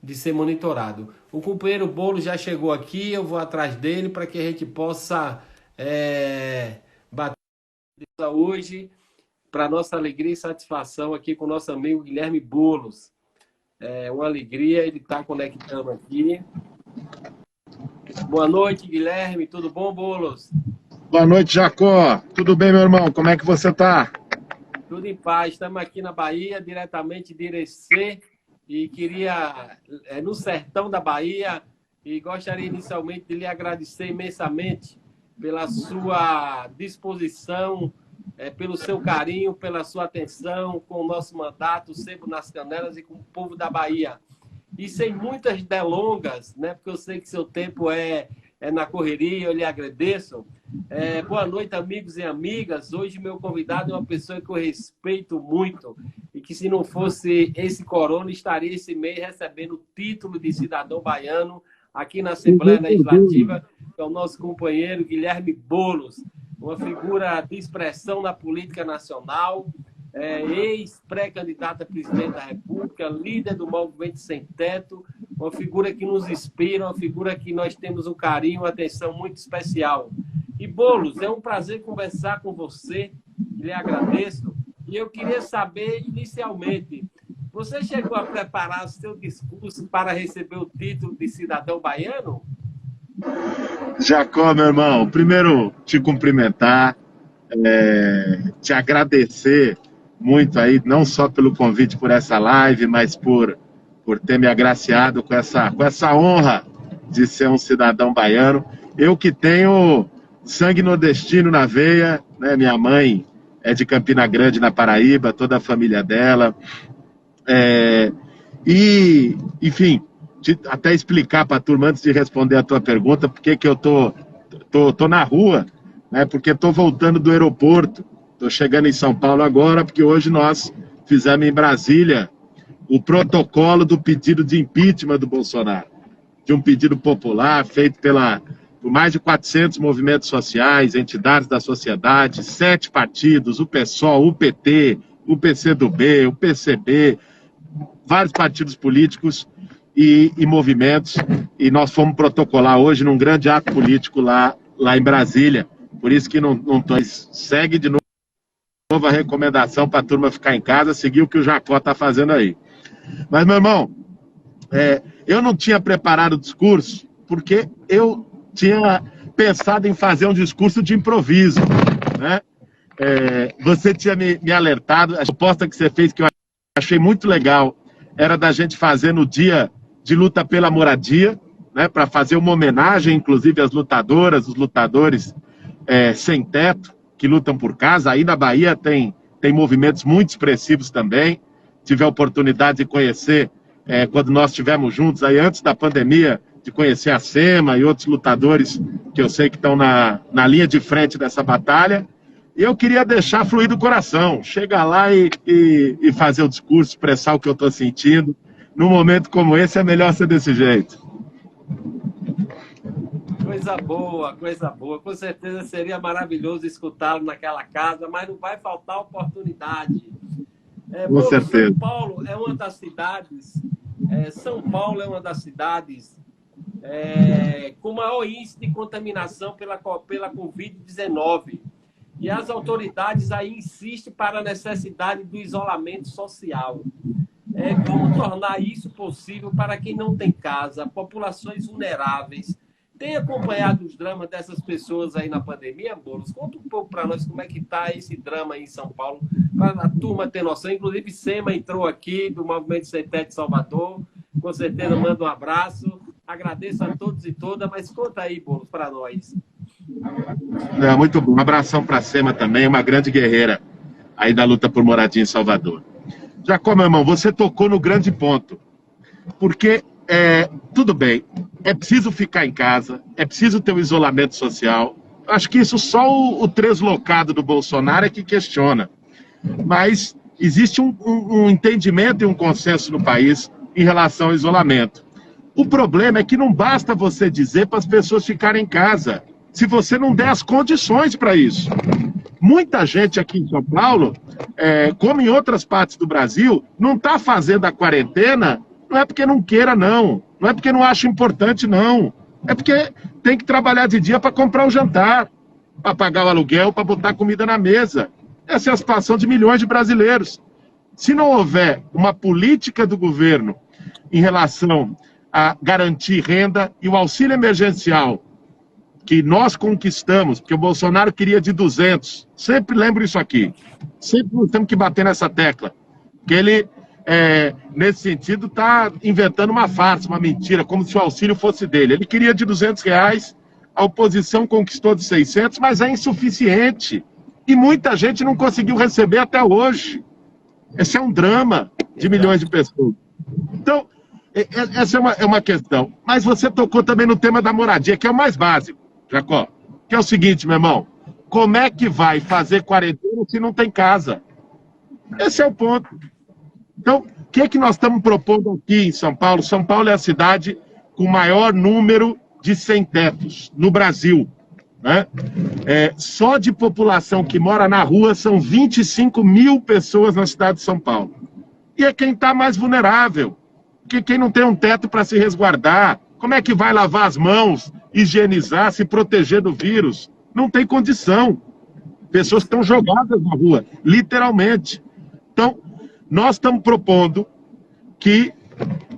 de ser monitorado. O companheiro Bolo já chegou aqui, eu vou atrás dele para que a gente possa bater hoje, para nossa alegria e satisfação aqui com o nosso amigo Guilherme Boulos. É uma alegria ele estar conectando aqui. Boa noite, Guilherme. Tudo bom, Boulos? Boa noite, Jacó. Tudo bem, meu irmão? Como é que você está? Tudo em paz. Estamos aqui na Bahia, diretamente de Irecê, e queria, no sertão da Bahia, e gostaria inicialmente de lhe agradecer imensamente pela sua disposição, pelo seu carinho, pela sua atenção com o nosso mandato, Sebo nas Canelas e com o povo da Bahia. E sem muitas delongas, né, porque eu sei que seu tempo é na correria, eu lhe agradeço. Boa noite, amigos e amigas. Hoje meu convidado é uma pessoa que eu respeito muito e que, se não fosse esse corona, estaria esse mês recebendo o título de cidadão baiano aqui na Assembleia Legislativa, que é o nosso companheiro Guilherme Boulos, uma figura de expressão na política nacional, ex-pré-candidato a presidente da República, líder do Movimento Sem Teto, uma figura que nos inspira, uma figura que nós temos um carinho, uma atenção muito especial. E, Boulos, é um prazer conversar com você, lhe agradeço, e eu queria saber, inicialmente, você chegou a preparar o seu discurso para receber o título de cidadão baiano? Jacó, meu irmão, primeiro te cumprimentar, te agradecer muito aí, não só pelo convite por essa live, mas por ter me agraciado com essa honra de ser um cidadão baiano. Eu que tenho sangue nordestino na veia, né? Minha mãe é de Campina Grande, na Paraíba, toda a família dela. Enfim, até explicar para a turma, antes de responder a tua pergunta, por que eu tô na rua, né? Porque estou voltando do aeroporto, estou chegando em São Paulo agora, porque hoje nós fizemos em Brasília o protocolo do pedido de impeachment do Bolsonaro, de um pedido popular feito por mais de 400 movimentos sociais, entidades da sociedade, 7 partidos, o PSOL, o PT, o PCdoB, o PCB, vários partidos políticos e movimentos, e nós fomos protocolar hoje num grande ato político lá em Brasília. Por isso que não segue de novo a recomendação para a turma ficar em casa, seguir o que o Jacó está fazendo aí. Mas, meu irmão, eu não tinha preparado o discurso porque eu tinha pensado em fazer um discurso de improviso, né? Você tinha me alertado, a proposta que você fez, que eu achei muito legal, era da gente fazer no dia de luta pela moradia, né, para fazer uma homenagem, inclusive, às lutadoras, os lutadores sem teto, que lutam por casa. Aí na Bahia tem movimentos muito expressivos também. Tive a oportunidade de conhecer, quando nós estivemos juntos, aí antes da pandemia, de conhecer a SEMA e outros lutadores que eu sei que estão na linha de frente dessa batalha. E eu queria deixar fluir do coração, chegar lá e fazer o discurso, expressar o que eu estou sentindo. Num momento como esse, é melhor ser desse jeito. Coisa boa, coisa boa. Com certeza seria maravilhoso escutá-lo naquela casa, mas não vai faltar oportunidade. Com certeza. São Paulo é uma das cidades, com maior índice de contaminação pela Covid-19. E as autoridades aí insistem para a necessidade do isolamento social. Como tornar isso possível para quem não tem casa, populações vulneráveis? Tem acompanhado os dramas dessas pessoas aí na pandemia, Boulos? Conta um pouco para nós como é que está esse drama aí em São Paulo, para a turma ter noção. Inclusive, SEMA entrou aqui, do Movimento Sem Teto de Salvador. Com certeza, manda um abraço. Agradeço a todos e todas, mas conta aí, Boulos, para nós. Muito bom. Um abração para a SEMA também, uma grande guerreira aí da luta por moradia em Salvador. Jacó, meu irmão, você tocou no grande ponto. Porque, tudo bem, é preciso ficar em casa, é preciso ter o isolamento social. Acho que isso só o translocado do Bolsonaro é que questiona. Mas existe um entendimento e um consenso no país em relação ao isolamento. O problema é que não basta você dizer para as pessoas ficarem em casa, se você não der as condições para isso. Muita gente aqui em São Paulo, como em outras partes do Brasil, não está fazendo a quarentena Não é porque não queira, não. Não é porque não acha importante, não. É porque tem que trabalhar de dia para comprar o jantar, para pagar o aluguel, para botar comida na mesa. Essa é a situação de milhões de brasileiros. Se não houver uma política do governo em relação a garantir renda e o auxílio emergencial que nós conquistamos, porque o Bolsonaro queria de 200, sempre lembro isso aqui, sempre nós temos que bater nessa tecla, que ele, nesse sentido, está inventando uma farsa, uma mentira, como se o auxílio fosse dele. Ele queria de R$200, a oposição conquistou de 600, mas é insuficiente. E muita gente não conseguiu receber até hoje. Esse é um drama de milhões de pessoas. Então, essa é uma questão. Mas você tocou também no tema da moradia, que é o mais básico, Jacó. Que é o seguinte, meu irmão, como é que vai fazer quarentena se não tem casa? Esse é o ponto. Então, o que é que nós estamos propondo aqui em São Paulo? São Paulo é a cidade com o maior número de sem-tetos no Brasil. Né? Só de população que mora na rua são 25 mil pessoas na cidade de São Paulo. E é quem está mais vulnerável, porque quem não tem um teto para se resguardar, como é que vai lavar as mãos, higienizar, se proteger do vírus? Não tem condição. Pessoas estão jogadas na rua, literalmente. Então, nós estamos propondo que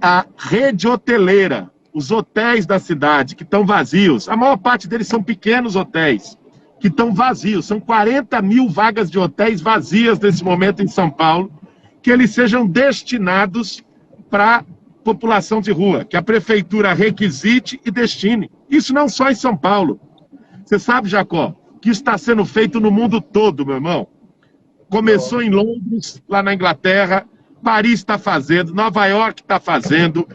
a rede hoteleira, os hotéis da cidade que estão vazios, a maior parte deles são pequenos hotéis, que estão vazios, são 40 mil vagas de hotéis vazias nesse momento em São Paulo, que eles sejam destinados para população de rua, que a prefeitura requisite e destine. Isso não só em São Paulo. Você sabe, Jacó, que isso está sendo feito no mundo todo, meu irmão. Começou em Londres, lá na Inglaterra, Paris está fazendo, Nova York está fazendo,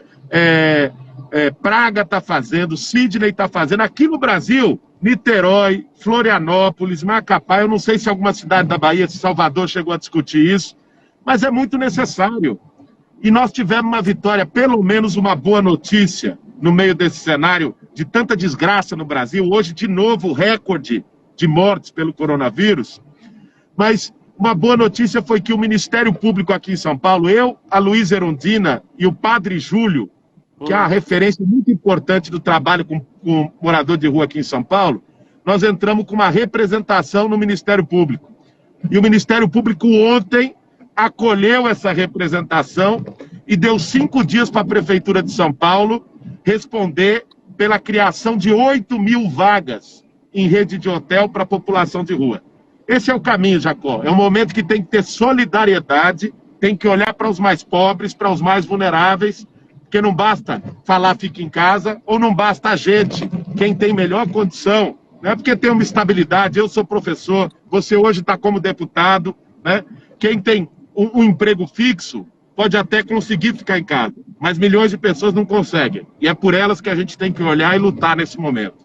Praga está fazendo, Sydney está fazendo. Aqui no Brasil, Niterói, Florianópolis, Macapá, eu não sei se alguma cidade da Bahia, se Salvador chegou a discutir isso, mas é muito necessário. E nós tivemos uma vitória, pelo menos uma boa notícia, no meio desse cenário de tanta desgraça no Brasil. Hoje, de novo, recorde de mortes pelo coronavírus. Mas uma boa notícia foi que o Ministério Público aqui em São Paulo, eu, a Luísa Erundina e o Padre Júlio, que é uma referência muito importante do trabalho com morador de rua aqui em São Paulo, nós entramos com uma representação no Ministério Público. E o Ministério Público ontem acolheu essa representação e deu 5 dias para a Prefeitura de São Paulo responder pela criação de 8 mil vagas em rede de hotel para a população de rua. Esse é o caminho, Jacó. É um momento que tem que ter solidariedade, tem que olhar para os mais pobres, para os mais vulneráveis, porque não basta falar fica em casa, ou não basta a gente, quem tem melhor condição. Não é porque tem uma estabilidade, eu sou professor, você hoje está como deputado, né? Quem tem um emprego fixo pode até conseguir ficar em casa, mas milhões de pessoas não conseguem. E é por elas que a gente tem que olhar e lutar nesse momento.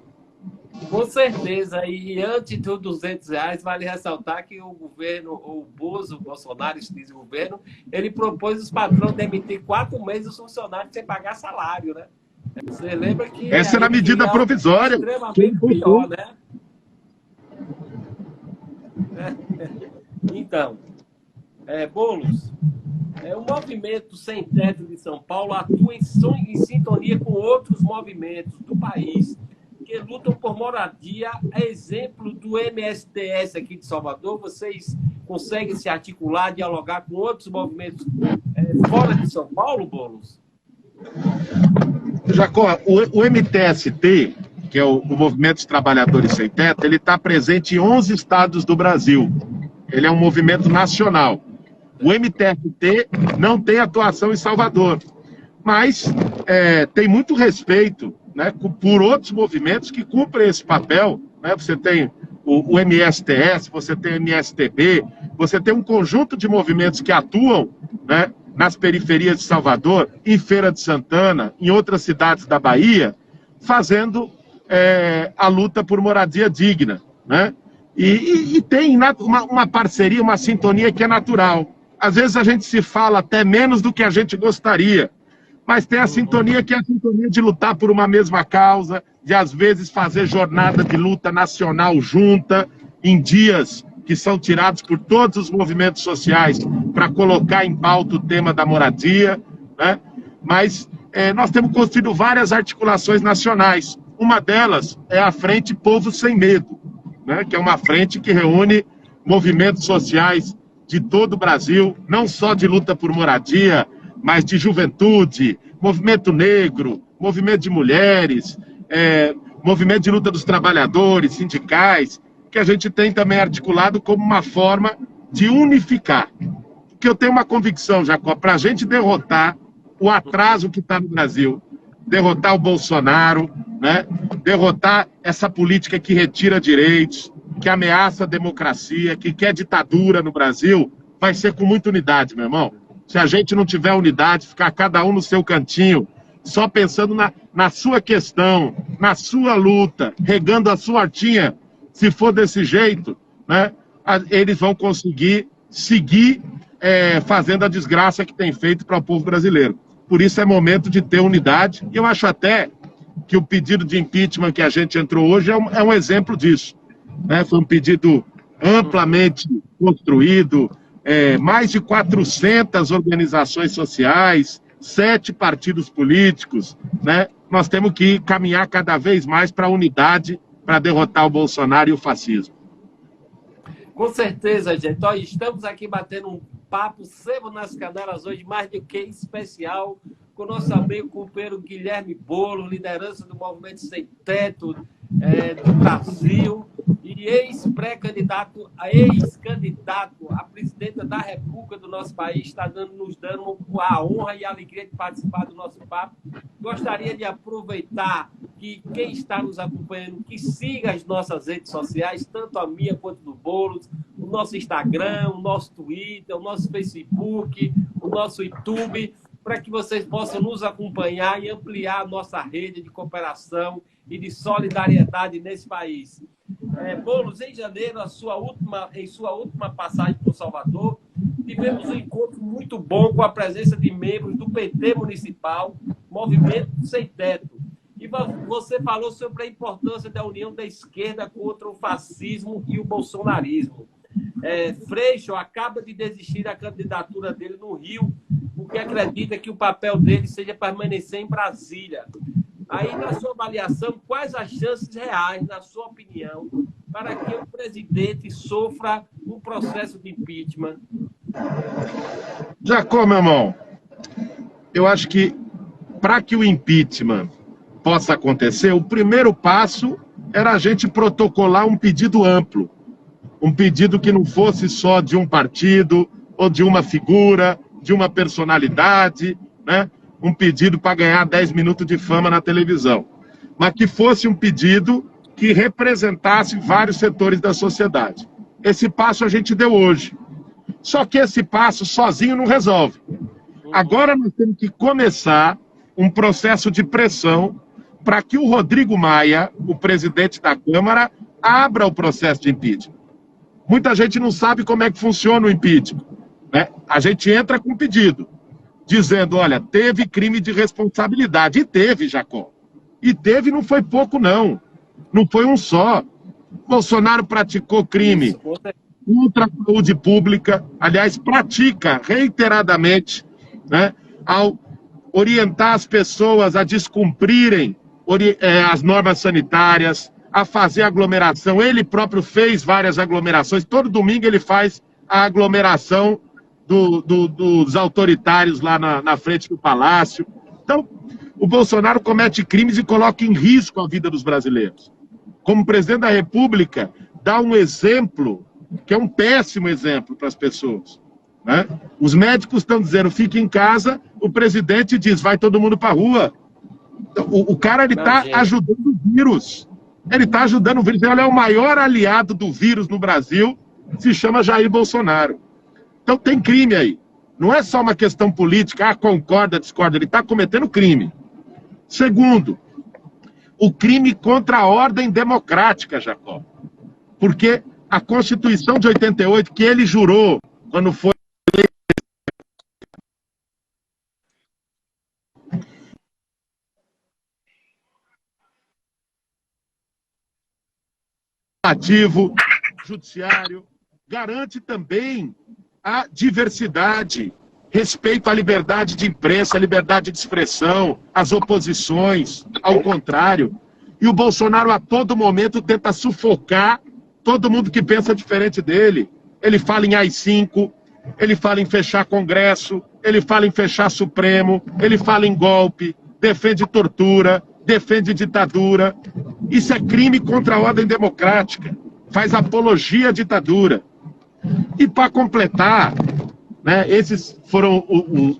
Com certeza, e antes dos R$200, vale ressaltar que o governo, o Bozo, o Bolsonaro, esse governo, ele propôs os patrões demitir 4 meses os funcionários sem pagar salário, né? Você lembra que... Essa era a medida provisória. Extremamente pior, né? Então, Boulos, o movimento Sem Teto de São Paulo atua em sintonia com outros movimentos do país que lutam por moradia. Exemplo do MSTS aqui de Salvador, vocês conseguem se articular, dialogar com outros movimentos fora de São Paulo, Boulos? Jacó, o MTST, que é o Movimento dos Trabalhadores Sem Teto, ele está presente em 11 estados do Brasil. Ele é um movimento nacional. O MTST não tem atuação em Salvador, mas tem muito respeito, né, por outros movimentos que cumprem esse papel. Né? Você tem o MSTS, você tem o MSTB, você tem um conjunto de movimentos que atuam, né, nas periferias de Salvador, em Feira de Santana, em outras cidades da Bahia, fazendo a luta por moradia digna. Né? E tem uma parceria, uma sintonia que é natural. Às vezes a gente se fala até menos do que a gente gostaria, mas tem a sintonia que é a sintonia de lutar por uma mesma causa, de às vezes fazer jornada de luta nacional junta, em dias que são tirados por todos os movimentos sociais para colocar em pauta o tema da moradia, né? Mas nós temos construído várias articulações nacionais. Uma delas é a Frente Povo Sem Medo, né, que é uma frente que reúne movimentos sociais de todo o Brasil, não só de luta por moradia, mas de juventude, movimento negro, movimento de mulheres, movimento de luta dos trabalhadores, sindicais, que a gente tem também articulado como uma forma de unificar. Porque eu tenho uma convicção, Jacó, para a gente derrotar o atraso que está no Brasil, derrotar o Bolsonaro, né? Derrotar essa política que retira direitos, que ameaça a democracia, que quer ditadura no Brasil, vai ser com muita unidade, meu irmão. Se a gente não tiver unidade, ficar cada um no seu cantinho, só pensando na sua questão, na sua luta, regando a sua hortinha, se for desse jeito, né, eles vão conseguir seguir fazendo a desgraça que tem feito para o povo brasileiro. Por isso é momento de ter unidade, e eu acho até que o pedido de impeachment que a gente entrou hoje é um exemplo disso. Né? Foi um pedido amplamente construído, mais de 400 organizações sociais, 7 partidos políticos, né? Nós temos que caminhar cada vez mais para a unidade, para derrotar o Bolsonaro e o fascismo. Com certeza, gente. Ó, estamos aqui batendo um papo sebo nas canelas hoje, mais do que especial, com o nosso amigo companheiro Guilherme Bolo, liderança do Movimento Sem Teto do Brasil, e ex-candidato à presidenta da República do nosso país, está nos dando a honra e a alegria de participar do nosso papo. Gostaria de aproveitar que quem está nos acompanhando, que siga as nossas redes sociais, tanto a minha quanto do Boulos, o nosso Instagram, o nosso Twitter, o nosso Facebook, o nosso YouTube, para que vocês possam nos acompanhar e ampliar a nossa rede de cooperação e de solidariedade nesse país. Boulos, em janeiro, em sua última passagem por Salvador, tivemos um encontro muito bom com a presença de membros do PT Municipal, Movimento Sem Teto. E você falou sobre a importância da união da esquerda contra o fascismo e o bolsonarismo. Freixo acaba de desistir da candidatura dele no Rio, porque acredita que o papel dele seja permanecer em Brasília. Aí, na sua avaliação, quais as chances reais, na sua opinião, para que o presidente sofra um processo de impeachment? Jacó, meu irmão, eu acho que para que o impeachment possa acontecer, o primeiro passo era a gente protocolar um pedido amplo. Um pedido que não fosse só de um partido, ou de uma figura, de uma personalidade, né? Um pedido para ganhar 10 minutos de fama na televisão. Mas que fosse um pedido que representasse vários setores da sociedade. Esse passo a gente deu hoje. Só que esse passo sozinho não resolve. Agora nós temos que começar um processo de pressão para que o Rodrigo Maia, o presidente da Câmara, abra o processo de impeachment. Muita gente não sabe como é que funciona o impeachment, né? A gente entra com um pedido, dizendo, olha, teve crime de responsabilidade. E teve, Jacó. E teve, não foi pouco, não. Não foi um só. Bolsonaro praticou crime contra a saúde pública, aliás, pratica reiteradamente, né, ao orientar as pessoas a descumprirem as normas sanitárias, a fazer aglomeração. Ele próprio fez várias aglomerações. Todo domingo ele faz a aglomeração dos autoritários lá na frente do Palácio. Então, o Bolsonaro comete crimes e coloca em risco a vida dos brasileiros. Como presidente da República, dá um exemplo, que é um péssimo exemplo para as pessoas, né? Os médicos estão dizendo, fique em casa, o presidente diz, vai todo mundo para a rua. O cara está ajudando o vírus. Ele está ajudando o vírus. Ele é o maior aliado do vírus no Brasil, se chama Jair Bolsonaro. Então tem crime aí. Não é só uma questão política, concorda, discorda. Ele está cometendo crime. Segundo, o crime contra a ordem democrática, Jacó. Porque a Constituição de 88, que ele jurou quando foi ativo, judiciário, garante também a diversidade, respeito à liberdade de imprensa, à liberdade de expressão, às oposições, ao contrário. E o Bolsonaro a todo momento tenta sufocar todo mundo que pensa diferente dele. Ele fala em AI-5, ele fala em fechar Congresso, ele fala em fechar Supremo, ele fala em golpe, defende tortura, defende ditadura. Isso é crime contra a ordem democrática, faz apologia à ditadura. E para completar, né, esses foram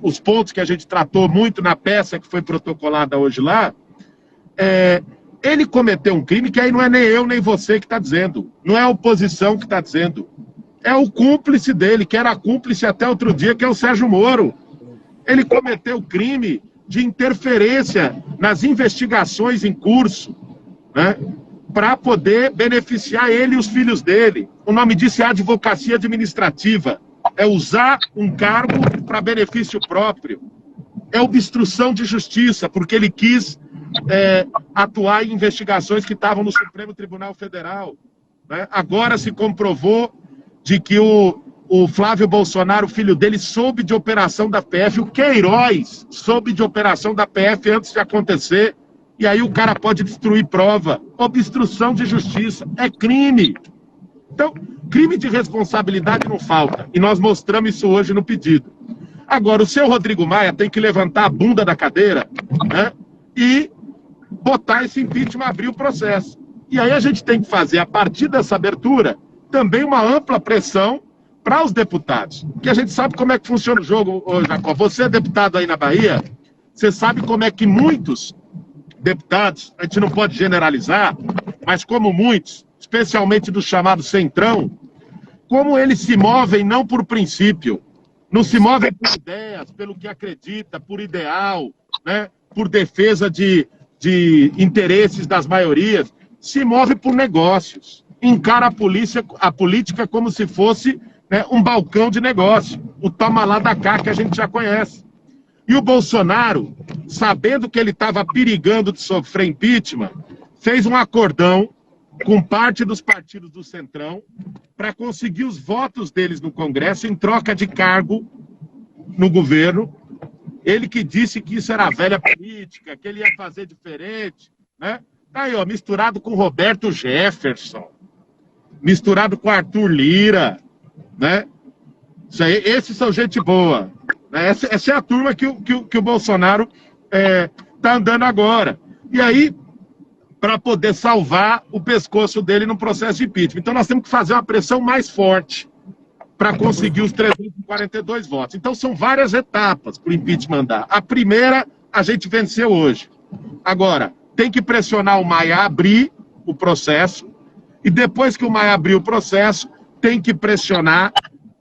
os pontos que a gente tratou muito na peça que foi protocolada hoje lá. Ele cometeu um crime que aí não é nem eu nem você que está dizendo, não é a oposição que está dizendo, é o cúmplice dele, que era cúmplice até outro dia, que é o Sérgio Moro. Ele cometeu crime de interferência nas investigações em curso, né, para poder beneficiar ele e os filhos dele. O nome disso é advocacia administrativa, é usar um cargo para benefício próprio. É obstrução de justiça, porque ele quis atuar em investigações que estavam no Supremo Tribunal Federal. Né? Agora se comprovou de que o Flávio Bolsonaro, o filho dele, soube de operação da PF, o Queiroz soube de operação da PF antes de acontecer, e aí o cara pode destruir prova. Obstrução de justiça é crime. Então, crime de responsabilidade não falta, e nós mostramos isso hoje no pedido. Agora, o seu Rodrigo Maia tem que levantar a bunda da cadeira, né, e botar esse impeachment, abrir o processo. E aí a gente tem que fazer, a partir dessa abertura, também uma ampla pressão para os deputados. Porque a gente sabe como é que funciona o jogo, Jacó. Você é deputado aí na Bahia, você sabe como é que muitos deputados, a gente não pode generalizar, mas como muitos, especialmente do chamado centrão, como eles se movem não por princípio, não se movem por ideias, pelo que acredita, por ideal, né, por defesa de interesses das maiorias, se move por negócios. Encara a política como se fosse, né, um balcão de negócio. O toma lá da cá que a gente já conhece. E o Bolsonaro, sabendo que ele estava perigando de sofrer impeachment, fez um acordão com parte dos partidos do Centrão para conseguir os votos deles no Congresso em troca de cargo no governo. Ele que disse que isso era velha política, que ele ia fazer diferente, né? Tá aí, ó, misturado com Roberto Jefferson, misturado com Arthur Lira, né? Isso aí, esses são gente boa. Né? Essa é a turma que o Bolsonaro tá andando agora. E aí, para poder salvar o pescoço dele no processo de impeachment. Então, nós temos que fazer uma pressão mais forte para conseguir os 342 votos. Então, são várias etapas para o impeachment andar. A primeira, a gente venceu hoje. Agora, tem que pressionar o Maia a abrir o processo, e depois que o Maia abrir o processo, tem que pressionar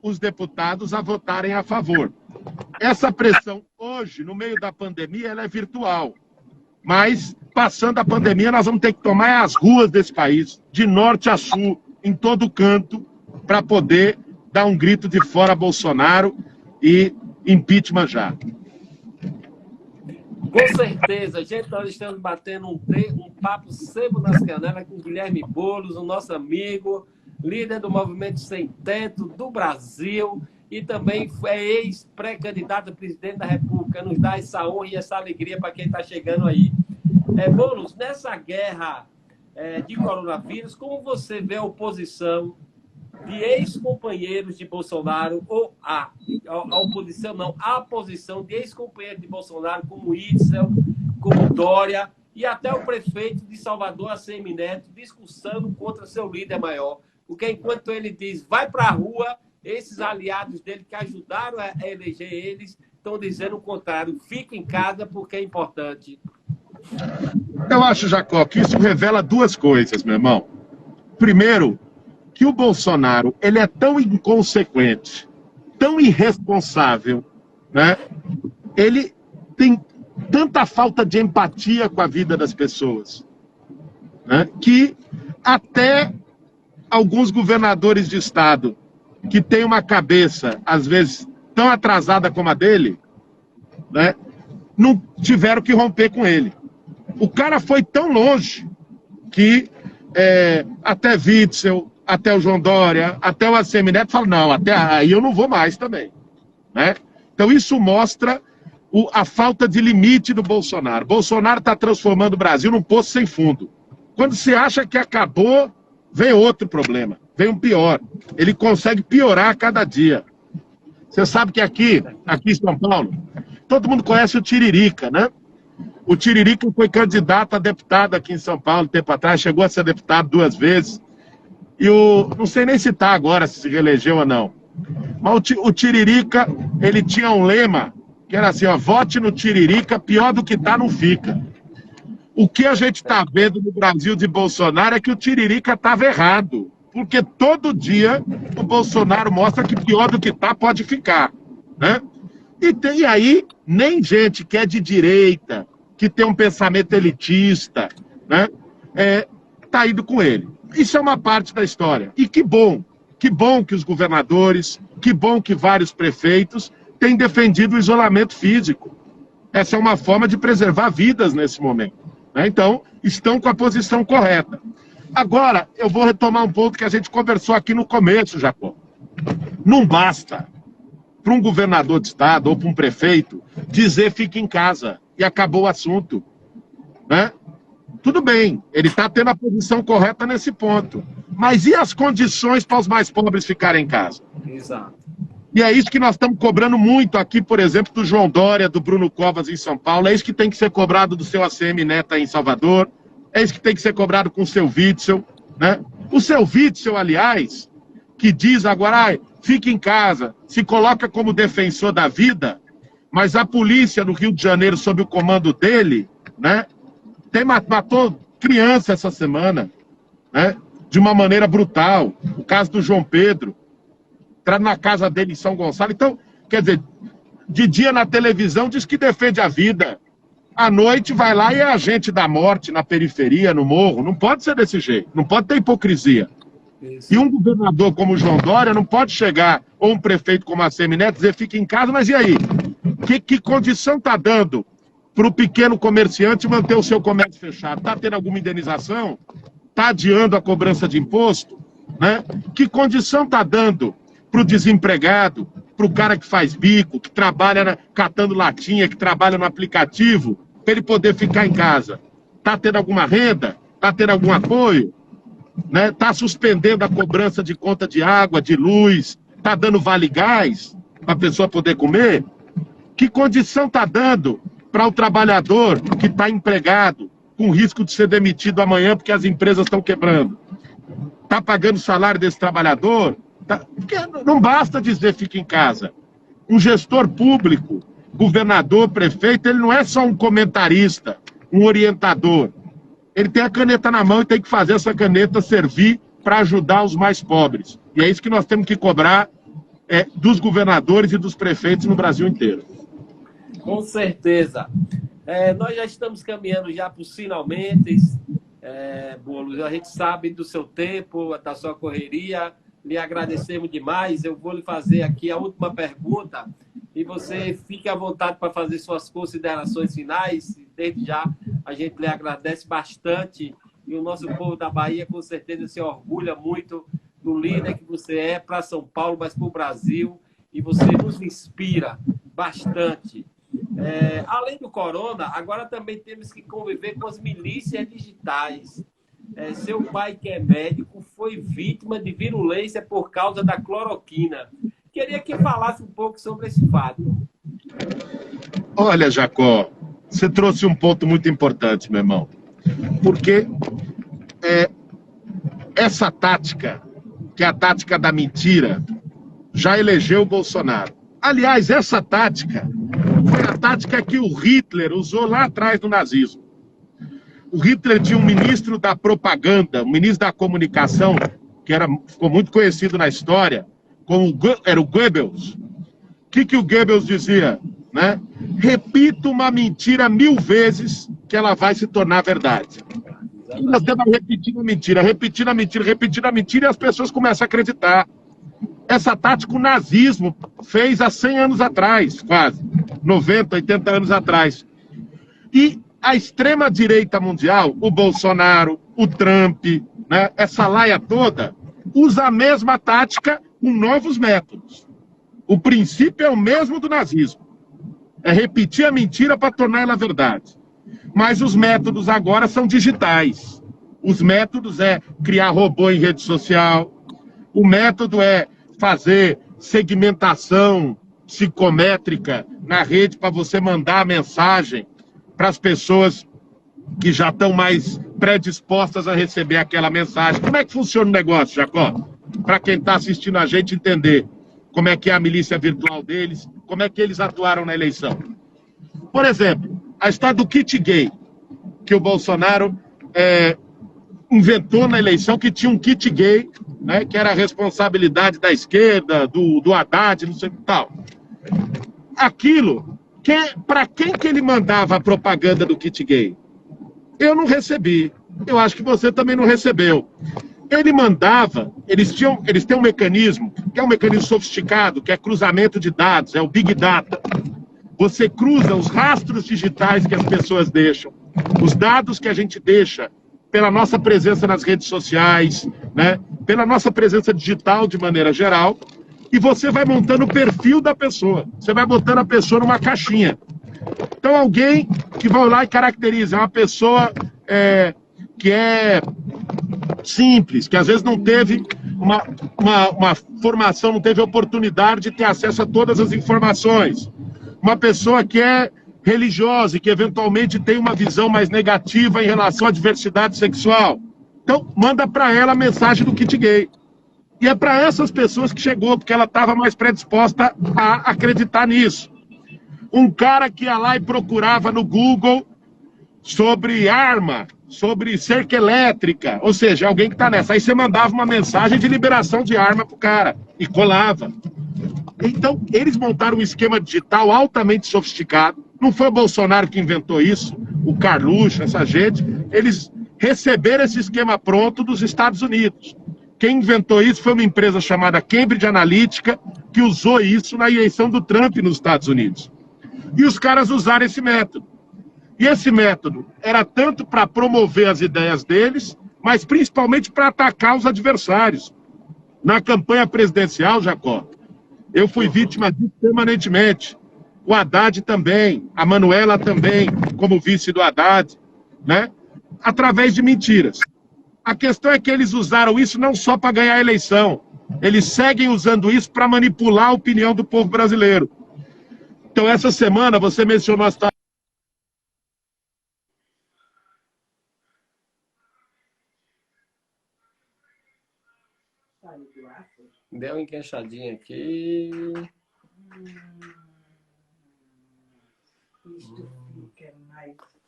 os deputados a votarem a favor. Essa pressão, hoje, no meio da pandemia, ela é virtual. Mas, passando a pandemia, nós vamos ter que tomar as ruas desse país, de norte a sul, em todo canto, para poder dar um grito de fora Bolsonaro e impeachment já. Com certeza, gente, nós estamos batendo um papo sebo nas canelas com o Guilherme Boulos, o nosso amigo, líder do Movimento Sem Teto do Brasil e também é ex-pré-candidato a presidente da República. Nos dá essa honra e essa alegria para quem está chegando aí. Boulos, nessa guerra de coronavírus, como você vê a oposição de ex-companheiros de Bolsonaro, ou a oposição não, a posição de ex-companheiros de Bolsonaro, como Itzel, como Dória, e até o prefeito de Salvador, ACM Neto, discussando contra seu líder maior. Porque enquanto ele diz, vai para a rua, esses aliados dele que ajudaram a eleger eles, estão dizendo o contrário, fica em casa porque é importante. Eu acho, Jacó, que isso revela duas coisas, meu irmão. Primeiro, que o Bolsonaro, ele é tão inconsequente, tão irresponsável, né? Ele tem tanta falta de empatia com a vida das pessoas, né? Que até alguns governadores de estado que têm uma cabeça, às vezes, tão atrasada como a dele, né? Não tiveram que romper com ele. O cara foi tão longe que até Witzel, até o João Dória, até o ACM Neto falam, não, até aí eu não vou mais também. Né? Então isso mostra a falta de limite do Bolsonaro. Bolsonaro está transformando o Brasil num poço sem fundo. Quando você acha que acabou, vem outro problema, vem um pior. Ele consegue piorar a cada dia. Você sabe que aqui em São Paulo, todo mundo conhece o Tiririca, né? O Tiririca foi candidato a deputado aqui em São Paulo, tempo atrás, chegou a ser deputado 2 vezes. E não sei nem citar agora se reelegeu ou não. Mas o Tiririca, ele tinha um lema, que era assim, ó, vote no Tiririca, pior do que tá, não fica. O que a gente está vendo no Brasil de Bolsonaro é que o Tiririca estava errado. Porque todo dia o Bolsonaro mostra que pior do que tá pode ficar, né? E aí, nem gente que é de direita, que tem um pensamento elitista, né, tá indo com ele. Isso é uma parte da história. E que bom que os governadores, que bom que vários prefeitos têm defendido o isolamento físico. Essa é uma forma de preservar vidas nesse momento, né? Então, estão com a posição correta. Agora, eu vou retomar um ponto que a gente conversou aqui no começo, Jacó. Não basta para um governador de estado ou para um prefeito dizer fique em casa e acabou o assunto, né? Tudo bem, ele está tendo a posição correta nesse ponto. Mas e as condições para os mais pobres ficarem em casa? Exato. E é isso que nós estamos cobrando muito aqui, por exemplo, do João Dória, do Bruno Covas em São Paulo. É isso que tem que ser cobrado do seu ACM Neto aí em Salvador. É isso que tem que ser cobrado com o seu Witzel, né? O seu Witzel, aliás, que diz agora, fique em casa, se coloca como defensor da vida, mas a polícia no Rio de Janeiro, sob o comando dele, né, matou criança essa semana, né, de uma maneira brutal. O caso do João Pedro, entraram na casa dele em São Gonçalo. Então, quer dizer, de dia na televisão diz que defende a vida, à noite vai lá e é agente da morte na periferia, no morro. Não pode ser desse jeito, não pode ter hipocrisia. Isso. E um governador como o João Dória não pode chegar, ou um prefeito como a ACM Neto, dizer fique em casa, mas e aí? Que condição está dando para o pequeno comerciante manter o seu comércio fechado? Está tendo alguma indenização? Está adiando a cobrança de imposto? Né? Que condição está dando para o desempregado, para o cara que faz bico, que trabalha catando latinha, que trabalha no aplicativo, para ele poder ficar em casa? Está tendo alguma renda? Está tendo algum apoio? Né? Está suspendendo a cobrança de conta de água, de luz? Está dando vale gás para a pessoa poder comer? Que condição está dando para o trabalhador que está empregado, com risco de ser demitido amanhã porque as empresas estão quebrando? Está pagando o salário desse trabalhador? Porque não basta dizer fique em casa. Um gestor público, governador, prefeito, ele não é só um comentarista, um orientador. Ele tem a caneta na mão e tem que fazer essa caneta servir para ajudar os mais pobres. E é isso que nós temos que cobrar dos governadores e dos prefeitos no Brasil inteiro. Com certeza. Nós já estamos caminhando já para os finalmente, Boulos. A gente sabe do seu tempo, da sua correria. Lhe agradecemos demais. Eu vou lhe fazer aqui a última pergunta e você fique à vontade para fazer suas considerações finais. Desde já, a gente lhe agradece bastante e o nosso povo da Bahia, com certeza, se orgulha muito do líder que você é para São Paulo, mas para o Brasil, e você nos inspira bastante. Além do corona, agora também temos que conviver com as milícias digitais. Seu pai, que é médico, foi vítima de virulência por causa da cloroquina. Queria que falasse um pouco sobre esse fato. Olha, Jacó, você trouxe um ponto muito importante, meu irmão. Porque essa tática, que é a tática da mentira, já elegeu o Bolsonaro. Aliás, essa tática foi a tática que o Hitler usou lá atrás do nazismo. O Hitler tinha um ministro da propaganda, um ministro da comunicação, que ficou muito conhecido na história, era o Goebbels. O que o Goebbels dizia? Né? Repita uma mentira 1000 vezes que ela vai se tornar verdade. E nós temos repetindo a mentira, repetindo a mentira, repetindo a mentira, e as pessoas começam a acreditar. Essa tática o nazismo fez há 100 anos atrás, quase. 90, 80 anos atrás. E a extrema-direita mundial, o Bolsonaro, o Trump, né, essa laia toda, usa a mesma tática com novos métodos. O princípio é o mesmo do nazismo. É repetir a mentira para tornar ela verdade. Mas os métodos agora são digitais. Os métodos é criar robô em rede social. O método é fazer segmentação psicométrica na rede para você mandar a mensagem para as pessoas que já estão mais predispostas a receber aquela mensagem. Como é que funciona o negócio, Jacó? Para quem está assistindo a gente entender como é que é a milícia virtual deles, como é que eles atuaram na eleição. Por exemplo, a história do kit gay, que o Bolsonaro inventou na eleição, que tinha um kit gay, né, que era a responsabilidade da esquerda, do Haddad, não sei o que tal. Aquilo, para quem que ele mandava a propaganda do kit gay? Eu não recebi. Eu acho que você também não recebeu. Ele mandava, eles têm um mecanismo, que é um mecanismo sofisticado, que é cruzamento de dados, é o Big Data. Você cruza os rastros digitais que as pessoas deixam, os dados que a gente deixa pela nossa presença nas redes sociais, né, pela nossa presença digital de maneira geral, e você vai montando o perfil da pessoa. Você vai botando a pessoa numa caixinha. Então, alguém que vai lá e caracteriza uma pessoa que é simples, que às vezes não teve uma formação, não teve oportunidade de ter acesso a todas as informações. Uma pessoa que é religiosa e que eventualmente tem uma visão mais negativa em relação à diversidade sexual. Então, manda para ela a mensagem do kit gay. E é para essas pessoas que chegou, porque ela estava mais predisposta a acreditar nisso. Um cara que ia lá e procurava no Google sobre arma, sobre cerca elétrica, ou seja, alguém que está nessa. Aí você mandava uma mensagem de liberação de arma pro cara e colava. Então, eles montaram um esquema digital altamente sofisticado. Não foi o Bolsonaro que inventou isso, o Carluxo, essa gente. Eles receberam esse esquema pronto dos Estados Unidos. Quem inventou isso foi uma empresa chamada Cambridge Analytica, que usou isso na eleição do Trump nos Estados Unidos. E os caras usaram esse método. E esse método era tanto para promover as ideias deles, mas principalmente para atacar os adversários. Na campanha presidencial, Jacó, eu fui vítima disso permanentemente. O Haddad também, a Manuela também, como vice do Haddad, né? Através de mentiras. A questão é que eles usaram isso não só para ganhar a eleição, eles seguem usando isso para manipular a opinião do povo brasileiro. Então, essa semana, você mencionou a situação. Deu uma enqueixadinha aqui.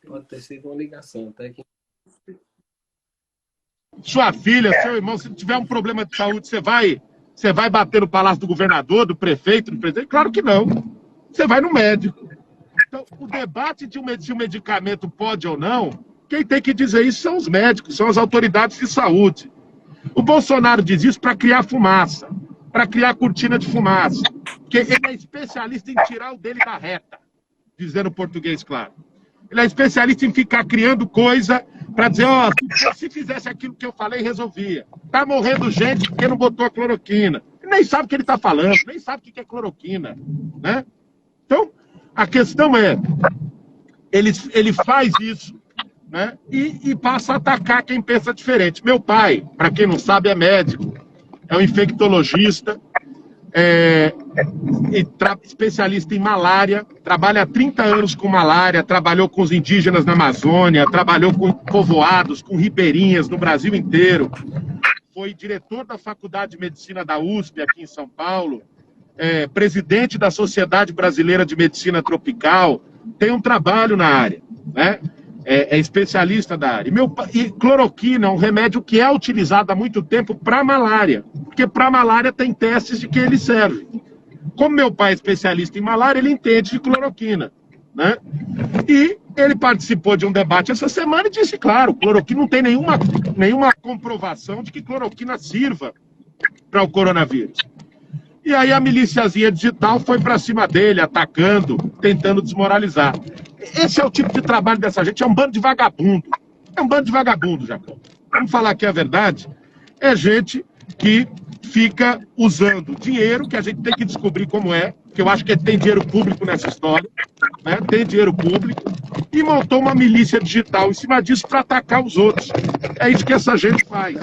Pode ter sido uma ligação, até que. Sua filha, seu irmão, se tiver um problema de saúde, você vai bater no palácio do governador, do prefeito, do presidente? Claro que não. Você vai no médico. Então, o debate de se um medicamento pode ou não, quem tem que dizer isso são os médicos, são as autoridades de saúde. O Bolsonaro diz isso para criar fumaça, para criar cortina de fumaça. Porque ele é especialista em tirar o dele da reta, dizendo português claro. Ele é especialista em ficar criando coisa para dizer, ó, se fizesse aquilo que eu falei, resolvia. Tá morrendo gente porque não botou a cloroquina. Ele nem sabe o que ele está falando, nem sabe o que é cloroquina, né? Então, a questão é, ele faz isso, né? E passa a atacar quem pensa diferente. Meu pai, para quem não sabe, é médico, é um infectologista, especialista em malária, trabalha há 30 anos com malária, trabalhou com os indígenas na Amazônia, trabalhou com povoados, com ribeirinhas no Brasil inteiro, foi diretor da Faculdade de Medicina da USP aqui em São Paulo, presidente da Sociedade Brasileira de Medicina Tropical, tem um trabalho na área, né? É especialista da área. E cloroquina é um remédio que é utilizado há muito tempo para malária, porque para malária tem testes de que ele serve. Como meu pai é especialista em malária, ele entende de cloroquina, né? E ele participou de um debate essa semana e disse, claro, cloroquina não tem nenhuma comprovação de que cloroquina sirva para o coronavírus. E aí a miliciazinha digital foi para cima dele, atacando, tentando desmoralizar. Esse é o tipo de trabalho dessa gente, é um bando de vagabundo. É um bando de vagabundo, Jacó. Vamos falar aqui a verdade. É gente que fica usando dinheiro, que a gente tem que descobrir como é, que eu acho que tem dinheiro público nessa história, né? Tem dinheiro público, e montou uma milícia digital em cima disso para atacar os outros. É isso que essa gente faz,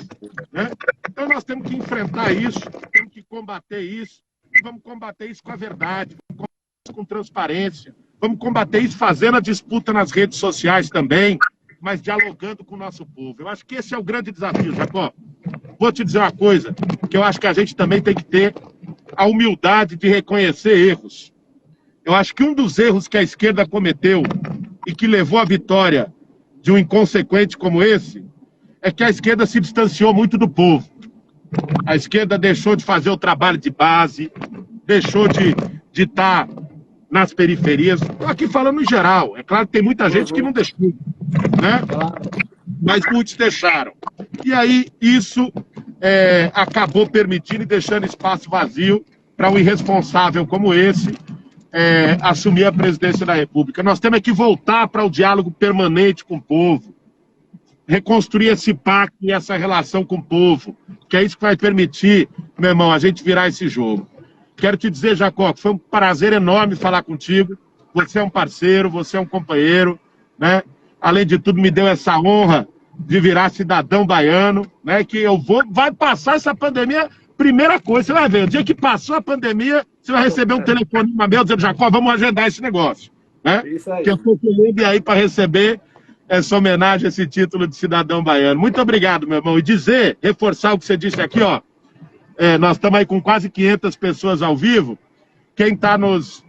né? Então nós temos que enfrentar isso, temos que combater isso, e vamos combater isso com a verdade, vamos combater isso com transparência, vamos combater isso fazendo a disputa nas redes sociais também, mas dialogando com o nosso povo. Eu acho que esse é o grande desafio, Jacó. Vou te dizer uma coisa, que eu acho que a gente também tem que ter a humildade de reconhecer erros. Eu acho que um dos erros que a esquerda cometeu e que levou à vitória de um inconsequente como esse, é que a esquerda se distanciou muito do povo. A esquerda deixou de fazer o trabalho de base, deixou de estar nas periferias. Estou aqui falando em geral. É claro que tem muita gente que não deixou, né? Mas muitos deixaram. E aí isso acabou permitindo e deixando espaço vazio para um irresponsável como esse assumir a presidência da República. Nós temos que voltar para o diálogo permanente com o povo, reconstruir esse pacto e essa relação com o povo, que é isso que vai permitir, meu irmão, a gente virar esse jogo. Quero te dizer, Jacó, que foi um prazer enorme falar contigo. Você é um parceiro, você é um companheiro, né? Além de tudo, me deu essa honra de virar cidadão baiano, né? Que vai passar essa pandemia, primeira coisa, você vai ver, o dia que passou a pandemia, você vai receber um telefonema meu dizendo, Jacó, vamos agendar esse negócio, né? Isso aí. Que eu tô com aí para receber essa homenagem, esse título de cidadão baiano. Muito obrigado, meu irmão. E reforçar o que você disse aqui, ó, nós estamos aí com quase 500 pessoas ao vivo. Quem está nos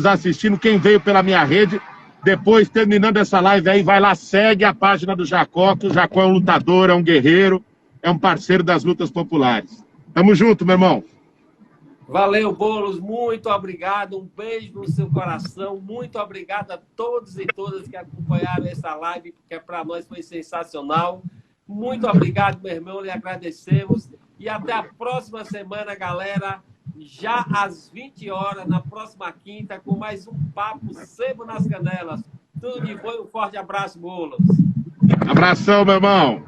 assistindo, quem veio pela minha rede, depois, terminando essa live aí, vai lá, segue a página do Jacó, que o Jacó é um lutador, é um guerreiro, é um parceiro das lutas populares. Tamo junto, meu irmão. Valeu, Boulos, muito obrigado, um beijo no seu coração, muito obrigado a todos e todas que acompanharam essa live, porque para nós foi sensacional. Muito obrigado, meu irmão, lhe agradecemos. E até a próxima semana, galera, já às 20 horas, na próxima quinta, com mais um Papo Sebo nas Canelas. Tudo de bom e um forte abraço, Boulos. Abração, meu irmão.